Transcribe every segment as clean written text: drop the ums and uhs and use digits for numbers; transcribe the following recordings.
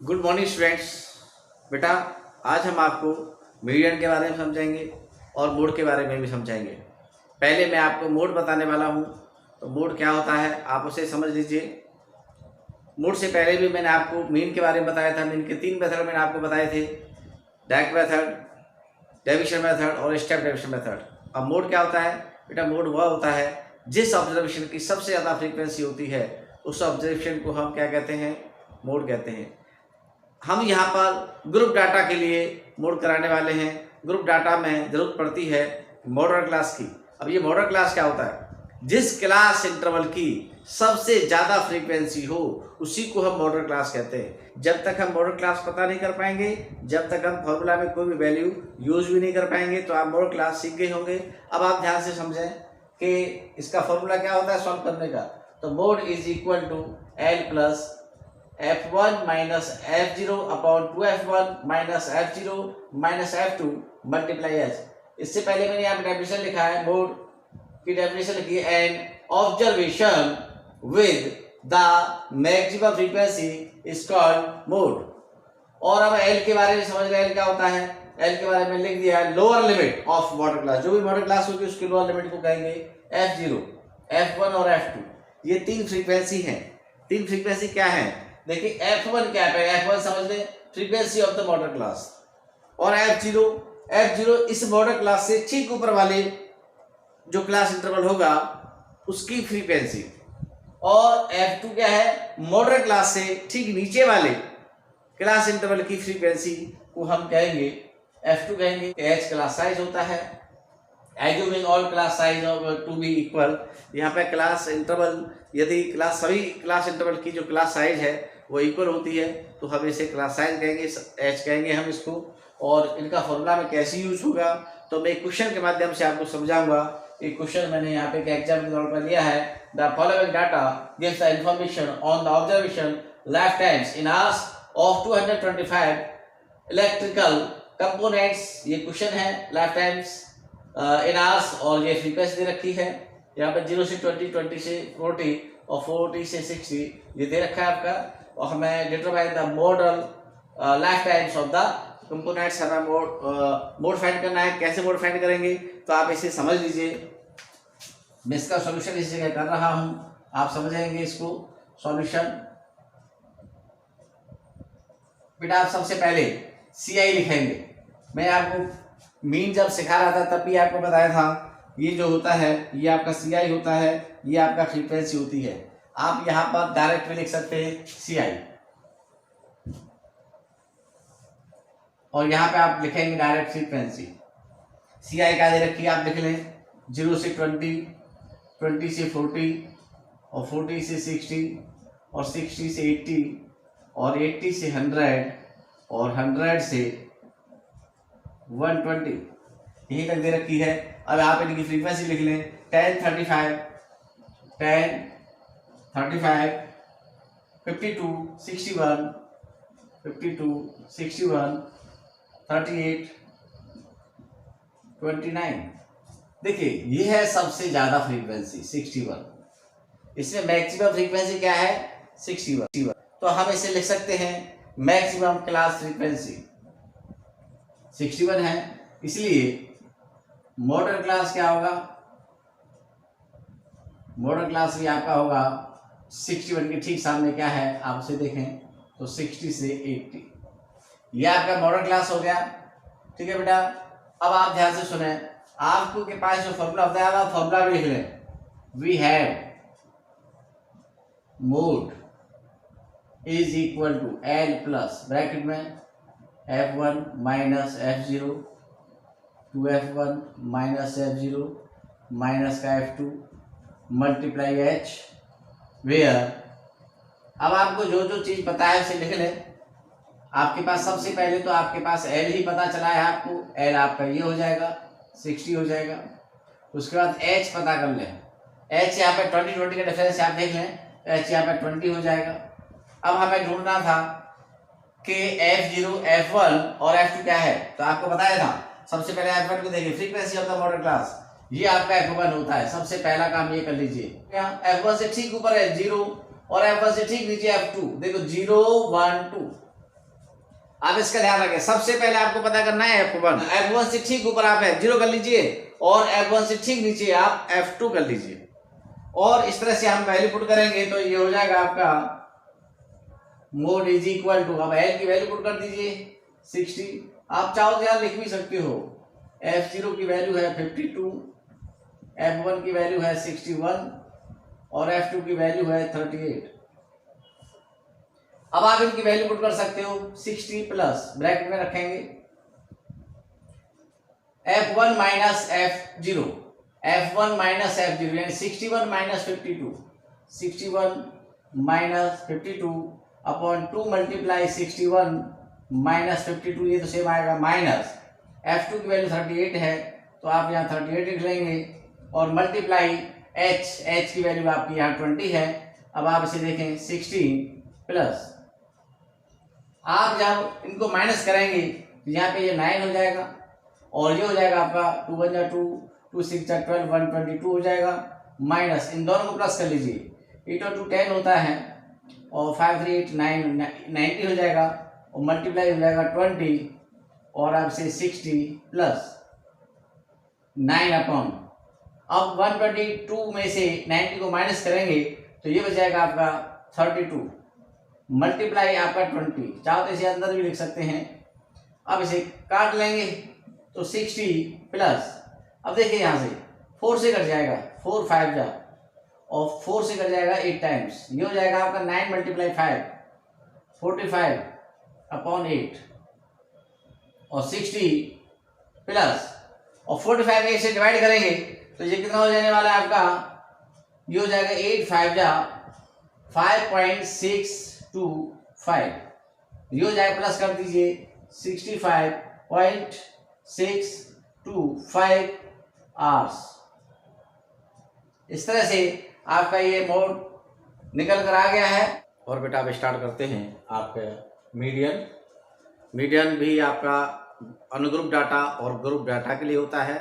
Good morning students. बेटा, आज हम आपको मीडियन के बारे में समझाएंगे और मोड के बारे में भी समझाएंगे। पहले मैं आपको मोड बताने वाला हूँ। तो मोड क्या होता है आप उसे समझ लीजिए। मोड से पहले भी मैंने आपको मीन के बारे में बताया था। मीन के 3 मेथड मैंने आपको बताए थे, डायरेक्ट मेथड, डेविएशन मेथड और स्टेप डेविएशन मेथड। अब मोड क्या होता है बेटा? मोड वह होता है जिस ऑब्जर्वेशन की सबसे ज़्यादा फ्रीक्वेंसी होती है उस ऑब्जर्वेशन को हम क्या कहते हैं? मोड कहते हैं। हम यहाँ पर ग्रुप डाटा के लिए मोड कराने वाले हैं। ग्रुप डाटा में जरूरत पड़ती है मॉडल क्लास की। अब ये मॉडल क्लास क्या होता है? जिस क्लास इंटरवल की सबसे ज़्यादा फ्रीक्वेंसी हो उसी को हम मॉडल क्लास कहते हैं। जब तक हम मॉडल क्लास पता नहीं कर पाएंगे, जब तक हम फॉर्मूला में कोई भी वैल्यू यूज भी नहीं कर पाएंगे, तो आप मॉडल क्लास सीख गए होंगे। अब आप ध्यान से समझें कि इसका फॉर्मूला क्या होता है सॉल्व करने का। तो mode is equal to L plus f1 minus f0 upon 2f1 minus f0 minus f2 multiply h। इससे पहले मैंने यहाँ पे डेफिनेशन लिखा है, मोड की डेफिनेशन लिखी है, an observation with the maximum frequency is called mode. और अब एल के बारे में समझ रहे हैं, एल क्या होता है। एल के बारे में लिख दिया है, lower limit of model class. जो भी मॉडल क्लास होगी उसकी लोअर लिमिट को कहेंगे f0, f1 और f2। ये 3 फ्रीक्वेंसी हैं। 3 फ्रीक्वेंसी क्या है देखिए। f1 क्या है? f1 समझ लें, frequency of the model class. और f0 इस मॉडल क्लास से ठीक ऊपर वाले जो क्लास इंटरवल होगा उसकी फ्रीक्वेंसी। और f2 क्या है? मॉडल क्लास से ठीक नीचे वाले क्लास इंटरवल की फ्रीक्वेंसी को हम कहेंगे f2 कहेंगे। h क्लास साइज होता है, assuming all class size to be equal. यहाँ पे क्लास इंटरवल, यदि क्लास सभी क्लास इंटरवल की जो क्लास साइज है वो इक्वल होती है तो हम इसे क्लास साइज कहेंगे, एच कहेंगे हम इसको। और इनका फॉर्मूला में कैसे यूज होगा तो मैं क्वेश्चन के माध्यम से आपको समझाऊंगा। एक क्वेश्चन मैंने यहाँ पे एग्जाम के तौर पर लिया है। The following data gives the information on the observation life times in hours of 225 electrical components. ये क्वेश्चन है, लाइफ टाइम्स इन आवर्स, और ये फ्रीक्वेंसी दे रखी है यहाँ पे 0 से 20, 20 से 40 और 40 से 60 ये दे रखा है आपका। और हमें determine the model life times of the components. हमें मोड फाइंड करना है। कैसे मोड फाइंड करेंगे तो आप इसे समझ लीजिए। मैं इसका सॉल्यूशन इस जगह कर रहा हूँ, आप समझेंगे इसको सॉल्यूशन। बेटा आप सबसे पहले CI लिखेंगे। मैं आपको मीन जब सिखा रहा था तब भी आपको बताया था, ये जो होता है ये आपका CI होता है, ये आपका फ्रीक्वेंसी होती है। आप यहाँ पर डायरेक्ट भी लिख सकते हैं CI, और यहाँ पे आप लिखेंगे डायरेक्ट फ्रीक्वेंसी। CI क्या दे रखी है आप लिख लें, 0 से 20, 20 से 40 और 40 से 60 और 60 से 80 और 80 से 100 और 100 से 120, यही तक दे रखी है। अब आप इनकी फ्रीक्वेंसी लिख लें, 10, 35, 10, 35, 52, 61, 52, 61, 38, 29। देखिए ये है सबसे ज्यादा फ्रीक्वेंसी 61। इसमें मैक्सिमम फ्रीक्वेंसी क्या है? 61। तो हम इसे लिख सकते हैं मैक्सिमम क्लास फ्रीक्वेंसी 61 है। इसलिए मॉडल क्लास क्या होगा? मॉडल क्लास भी आपका होगा 61 के ठीक सामने क्या है आप उसे देखें तो 60 से 80, यह आपका मॉडल क्लास हो गया। ठीक है बेटा, अब आप ध्यान से सुने। आपको के पास जो फॉर्मूला होता है आप फॉर्मूला भी लिख लें। We have mode is equal to L plus bracket में f1 minus f0, 2f1 minus f0 minus का f2 मल्टीप्लाई h, वेयर। अब आपको जो जो चीज पता है उसे लिख लें। आपके पास सबसे पहले तो आपके पास L ही पता चला है आपको, L आपका ये हो जाएगा 60 हो जाएगा। उसके बाद H पता कर लें, H यहाँ पे 20 का डिफरेंस आप देख लें, H यहाँ पे 20 हो जाएगा। अब हमें ढूंढना था कि f0, f1 और f2 क्या है, तो आपको बताया था। सबसे पहले f1 को देखिए, frequency of the model class, ये आपका f1 होता है। सबसे पहला काम ये कर लीजिए, क्या f1 से ठीक ऊपर है 0 और f1 से ठीक नीचे f2। देखो 0, 1, 2, आप इसका ध्यान रखें। सबसे पहले आपको पता करना है F1, F1 से ठीक ऊपर आप F0 कर लीजिए और F1 से ठीक नीचे आप F2 कर लीजिए और इस तरह से हम वैल्यू पुट करेंगे तो ये हो जाएगा आपका मोड इज इक्वल टू, अब L की वैल्यू पुट कर दीजिए 60। आप चाहो तो यार लिख भी सकते हो। F0 की वैल्यू है 52, F1 की वैल्यू है 61 और F2 की वैल्यू है 38। अब आप इनकी वैल्यू पुट कर सकते हो। 60 प्लस ब्रैकेट में रखेंगे F1 minus F0, F1 minus F0 यानी 61 minus 52, 61 minus 52 upon 2 multiply 61 minus 52, ये तो सेम आएगा माइनस F2 की वैल्यू 38 है तो आप यहाँ 38 लिख लेंगे और मल्टीप्लाई H की वैल्यू आपकी यहाँ 20 है। अब आप इसे देखें 16 प्लस, आप जब इनको माइनस करेंगे तो यहाँ पे ये 9 हो जाएगा और ये हो जाएगा आपका 2 1 2, 2 6 12, 122 हो जाएगा माइनस, इन दोनों को प्लस कर लीजिए। 8 और 2 10 होता है और 5 3 8 9 90 हो जाएगा और मल्टीप्लाई हो जाएगा 20 और अब से 60 प्लस 9 अपॉन, अब 122 में से 90 को माइनस करेंगे तो ये बच जाएगा आपका 32 मल्टीप्लाई आपका 20, चाहो तो इसे अंदर भी लिख सकते हैं। अब इसे काट लेंगे तो 60 प्लस, अब देखिए यहाँ से 4 से कट जाएगा, 4 5 जा और 4 से कट जाएगा 8 टाइम्स, ये हो जाएगा आपका 9 मल्टीप्लाई 5 45 अपॉन 8 और 60 प्लस और 45 8 से डिवाइड करेंगे तो ये कितना हो जाने वाला है आपका, ये हो जाएगा 8 5 जा 5.625, ये हो जाएगा प्लस कर दीजिए 65.625 आवर्स। इस तरह से आपका ये मोड निकल कर आ गया है। और बेटा अब स्टार्ट करते हैं आपके मीडियन भी आपका अनुग्रुप डाटा और ग्रुप डाटा के लिए होता है।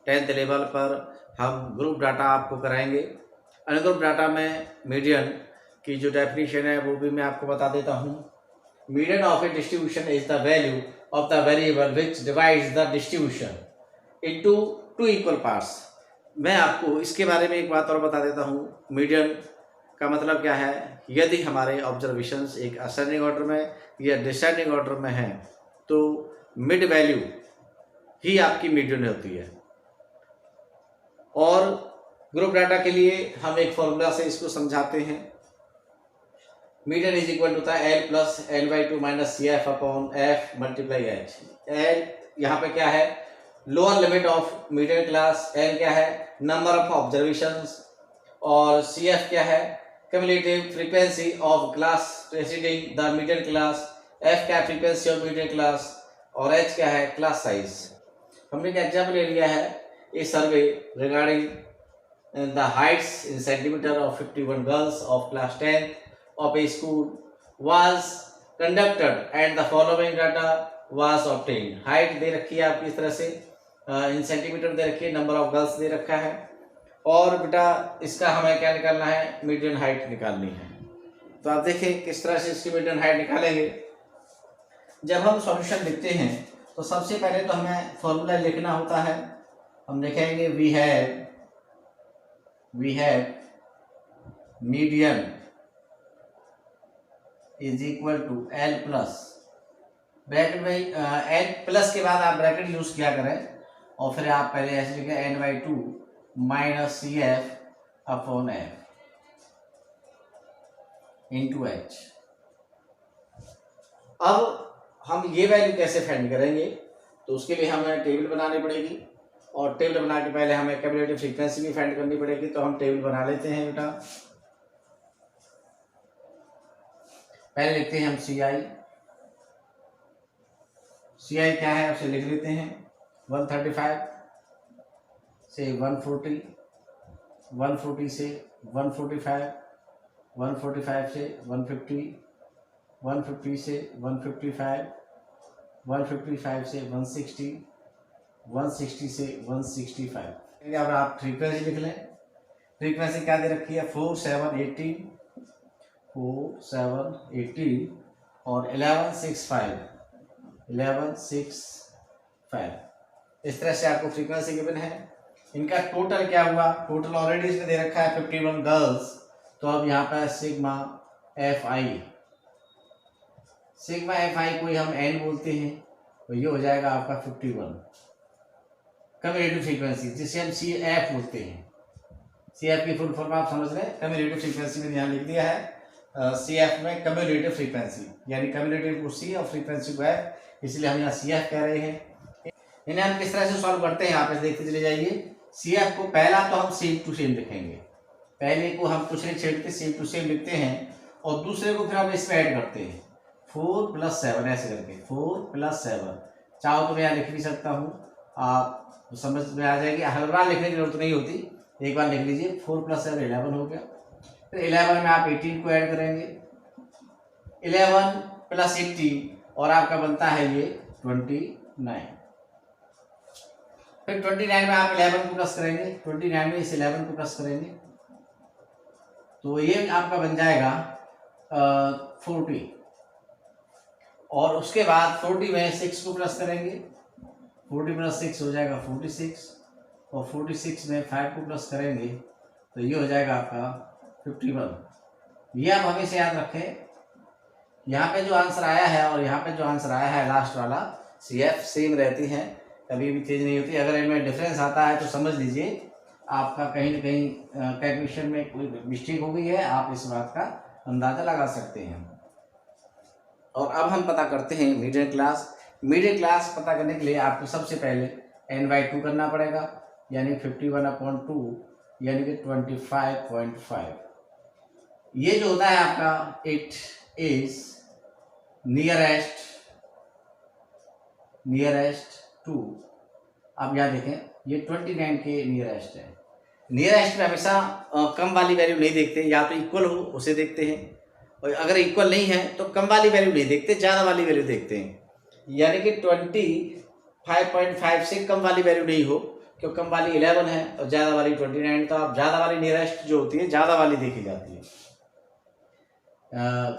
10th लेवल पर हम ग्रुप डाटा आपको कराएंगे। अनुग्रुप डाटा में मीडियन की जो डेफिनेशन है वो भी मैं आपको बता देता हूँ। Median of A distribution is the value of the variable which divides the distribution into 2 equal parts. मैं आपको इसके बारे में एक बात और बता देता हूँ। मीडियन का मतलब क्या है, यदि हमारे ऑब्जर्वेशंस एक असेंडिंग ऑर्डर में या डिसेंडिंग ऑर्डर में हैं तो मिड वैल्यू ही आपकी मीडियन होती है। और ग्रुप डाटा के लिए हम एक फॉर्मूला से इसको समझाते हैं। मीडियन इज इक्वल टू था L plus L/2 minus CF upon F multiply H। L यहाँ पे क्या है, lower limit of median class, L क्या है नंबर ऑफ ऑब्जर्वेशंस और CF क्या है cumulative frequency of class presiding the median class, F क्या फ्रीक्वेंसी ऑफ मीडियन क्लास और H क्या है क्लास साइज। हमने एक एग्जाम्पल ले लिया है, a survey regarding the heights in centimetre of 51 girls of class 10 of a school was conducted and the following data was obtained। Height दे रखी है आपकी इस तरह से, इन सेंटीमीटर दे रखी है, नंबर ऑफ गर्ल्स दे रखा है और बेटा इसका हमें क्या निकालना है, मीडियन हाइट निकालनी है। तो आप देखें किस तरह से इसकी मीडियन हाइट निकालेंगे। जब हम सॉल्यूशन लिखते हैं तो सबसे पहले तो हमें फॉर्मूला लिखना होता है। हम लिखेंगे we have median is equal to L plus, bracket में L प्लस के बाद आप ब्रैकेट यूज किया करें और फिर आप पहले ऐसे लिखें N/2 minus CF upon F into H। अब हम ये वैल्यू कैसे फाइंड करेंगे, तो उसके लिए हमें टेबल बनानी पड़ेगी और टेबल बना के पहले हमें क्यूमुलेटिव फ्रीक्वेंसी भी फाइंड करनी पड़ेगी। तो हम टेबल बना लेते हैं बेटा। पहले लिखते हैं हम CI क्या है उसे लिख लेते हैं 135 से 140, 140 से 145, 145 से 150, 150 से 155, 155 से 160, 160 से 165। अब आप फ्रीक्वेंसी लिख लें। फ्रीक्वेंसी क्या दे रखी है 4780, 4780 और 1165 11, 6, 5। इस तरह से आपको फ्रीक्वेंसी गिवन है। इनका टोटल क्या हुआ, टोटल ऑलरेडी इसने दे रखा है 51 गर्ल्स। तो अब यहाँ पर sigma F I, sigma F I को हम एन बोलते हैं, तो ये हो जाएगा आपका 51 कम्युलेटिव फ्रीक्वेंसी, जिसे हम सी एफ बोलते हैं। सी एफ की फुल फॉर्म आप समझ रहे हैं, कम्युलेटिव फ्रीक्वेंसी में यहाँ लिख दिया है सी एफ में कम्युलेटिव फ्रीक्वेंसी, यानी कम्युलेटिव को सी और फ्रीक्वेंसी को एफ, इसलिए हम यहाँ सी एफ कह रहे हैं। इन्हें हम किस तरह से सॉल्व करते हैं यहाँ पे देखते चले जाइए। सी एफ को पहला तो हम सेम टू सेम लिखेंगे, पहले को हम कुछ नहीं छेड़ते, सेम टू सेम लिखते हैं, और दूसरे को फिर हम इसमें ऐड करते हैं 4 + 7 ऐसे करके 4 + 7। चाहो तो मैं यहाँ लिख भी सकता हूँ, आप समझ में आ जाएगी, हर बार लिखने की जरूरत नहीं होती, एक बार लिख लीजिए। 4 + 7 11 हो गया। फिर 11 में आप 18 को ऐड करेंगे, 11 + 18 और आपका बनता है ये 29। फिर 29 में आप 11 को प्लस करेंगे, 29 में इस 11 को प्लस करेंगे, तो ये आपका बन जाएगा 40। और उसके बाद 40 में 6 को प्लस करेंगे, 40 + 6 हो जाएगा 46, और 46 में 5 को प्लस करेंगे तो ये हो जाएगा आपका 51। ये आप हमेशा याद रखें, यहाँ पे जो आंसर आया है और यहाँ पे जो आंसर आया है लास्ट वाला, सी एफ सेम रहती है, कभी भी चेंज नहीं होती। अगर इनमें डिफरेंस आता है तो समझ लीजिए आपका कहीं न कहीं कैलकुलेशन में कोई मिस्टेक हो गई है, आप इस बात का अंदाज़ा लगा सकते हैं। और अब हम पता करते हैं मीडियन क्लास। मीडियन क्लास पता करने के लिए आपको सबसे पहले n/2 करना पड़ेगा, यानी 51/2 यानी कि 25.5। ये जो होता है आपका इट इज नियरेस्ट टू, आप यहाँ देखें ये 29 के नियरेस्ट है। नियरेस्ट में हमेशा कम वाली वैल्यू नहीं देखते, या तो इक्वल हो उसे देखते हैं, और अगर इक्वल नहीं है तो कम वाली वैल्यू नहीं देखते, ज़्यादा वाली वैल्यू देखते हैं। यानी कि 25.5 से कम वाली वैल्यू नहीं हो, क्योंकि कम वाली 11 है और ज़्यादा वाली 29, तो आप ज़्यादा वाली नियरेस्ट जो होती है ज़्यादा वाली देखी जाती है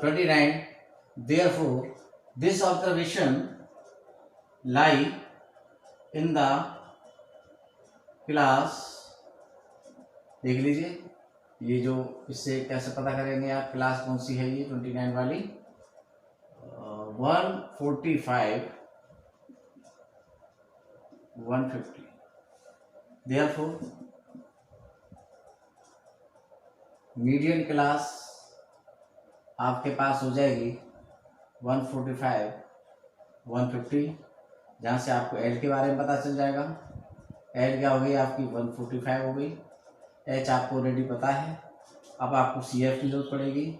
29। Therefore, this observation lie in the class, देख लीजिए ये जो, इससे कैसे पता करेंगे आप क्लास कौन सी है, ये 29 वाली 145 150। Therefore, मीडियन क्लास आपके पास हो जाएगी 145 150, जहाँ से आपको एल के बारे में पता चल जाएगा। एल क्या हो गई आपकी 145 हो गई, एच आपको ऑलरेडी पता है। अब आपको सी एफ की जरूरत पड़ेगी।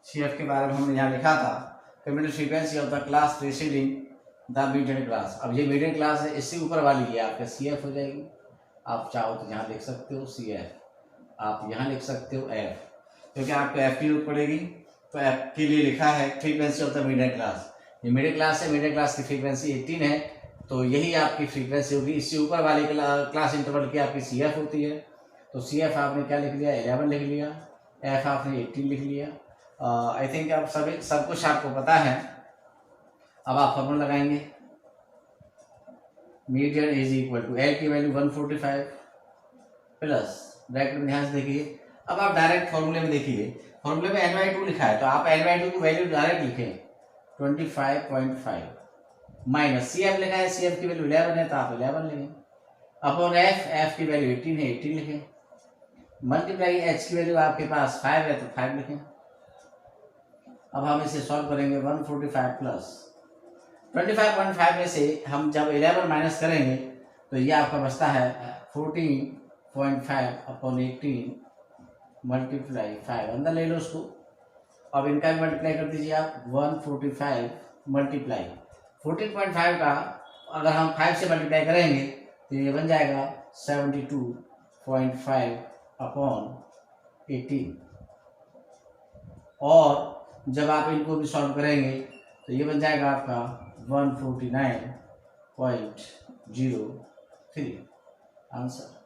सी एफ के बारे में हमने यहाँ लिखा था cumulative frequency of the class preceding the median class. अब ये मीडियन क्लास है, इससे ऊपर वाली है आपका सी एफ हो जाएगी। आप चाहो तो यहाँ लिख सकते हो सी एफ, आप यहाँ लिख सकते हो एफ, क्योंकि आपको एफ की जरूरत पड़ेगी। तो एफ के लिए लिखा है frequency of the median class. ये मीडियन क्लास है, मीडियन क्लास की फ्रीक्वेंसी 18 है, तो यही आपकी फ्रीक्वेंसी होगी। इससे ऊपर वाली क्लास इंटरवल की आपकी सी एफ होती है। तो सी एफ आपने क्या लिख लिया, 11 लिख लिया, एफ आपने 18 लिख लिया। आई थिंक आप सब कुछ आपको पता है। अब आप फॉर्मूला लगाएंगे, median is equal to L की वैल्यू 145 प्लस, ब्रैकेट में ध्यान से देखिए। अब आप डायरेक्ट फॉर्मूले में देखिए, फॉर्मूले में n/2 लिखा है, तो आप n/2 की वैल्यू डायरेक्ट लिखें 25.5 माइनस सी एफ लिखा है, सी एफ की वैल्यू 11 है तो आप 11 लिखें, अपॉन एफ, एफ की वैल्यू 18 है 18 लिखें, मल्टीप्लाई एच की वैल्यू आपके पास 5 है तो 5 लिखें। अब हम इसे सॉल्व करेंगे 145 प्लस 25.5 में से हम जब 11 माइनस करेंगे तो ये आपका बचता है 14.5 अपॉन 18 मल्टीप्लाई 5, अंदर ले लो उसको। अब इनका भी मल्टीप्लाई कर दीजिए आप, 145 मल्टीप्लाई 14.5 का अगर हम 5 से मल्टीप्लाई करेंगे तो ये बन जाएगा 72.5 अपॉन 18। और जब आप इनको भी सॉल्व करेंगे तो ये बन जाएगा आपका 149.03 आंसर।